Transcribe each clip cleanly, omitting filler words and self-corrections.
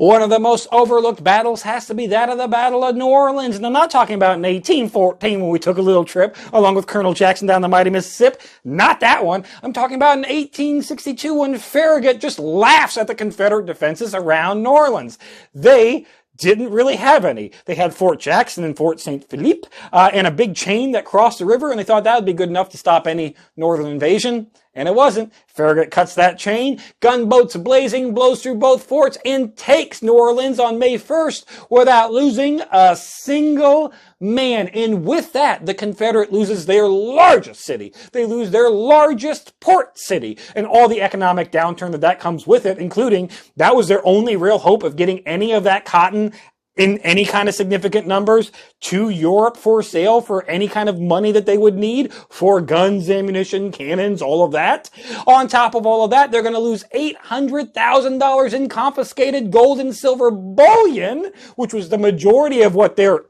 One of the most overlooked battles has to be that of the Battle of New Orleans. And I'm not talking about in 1814 when we took a little trip along with Colonel Jackson down the mighty Mississippi. Not that one. I'm talking about in 1862 when Farragut just laughs at the Confederate defenses around New Orleans. They didn't really have any. They had Fort Jackson and Fort St. Philippe and a big chain that crossed the river, and they thought that would be good enough to stop any northern invasion. And it wasn't. Farragut cuts that chain, gunboats blazing, blows through both forts, and takes New Orleans on May 1st without losing a single man. And with that, the Confederate loses their largest city. They lose their largest port city and all the economic downturn that comes with it, including that was their only real hope of getting any of that cotton in any kind of significant numbers to Europe for sale for any kind of money that they would need for guns, ammunition, cannons, all of that. On top of all of that, they're going to lose $800,000 in confiscated gold and silver bullion, which was the majority of what their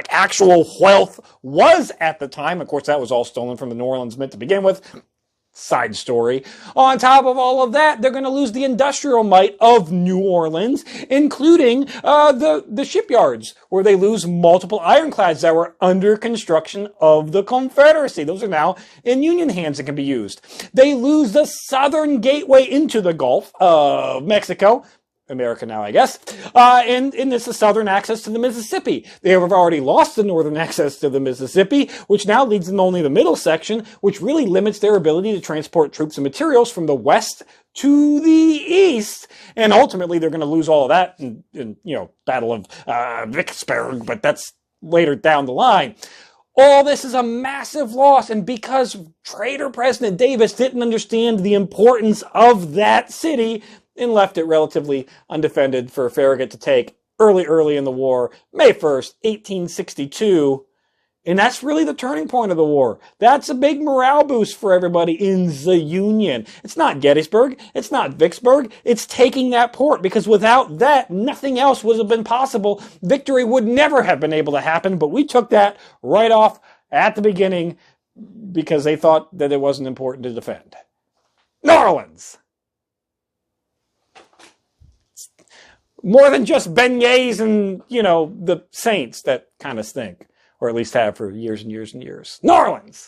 actual wealth was at the time. Of course, that was all stolen from the New Orleans Mint to begin with. Side story. On top of all of that, they're going to lose the industrial might of New Orleans, including the shipyards, where they lose multiple ironclads that were under construction of the Confederacy. Those are now in Union hands and can be used. They lose the southern gateway into the Gulf of Mexico. America now, I guess. And this is southern access to the Mississippi. They have already lost the northern access to the Mississippi, which now leads them only the middle section, which really limits their ability to transport troops and materials from the west to the east. And ultimately, they're going to lose all of that in Battle of Vicksburg, but that's later down the line. All this is a massive loss, and because traitor President Davis didn't understand the importance of that city, and left it relatively undefended for Farragut to take early in the war, May 1st, 1862. And that's really the turning point of the war. That's a big morale boost for everybody in the Union. It's not Gettysburg. It's not Vicksburg. It's taking that port, because without that, nothing else would have been possible. Victory would never have been able to happen, but we took that right off at the beginning because they thought that it wasn't important to defend. New Orleans! More than just beignets and, the saints that kind of stink, or at least have for years and years and years. New Orleans!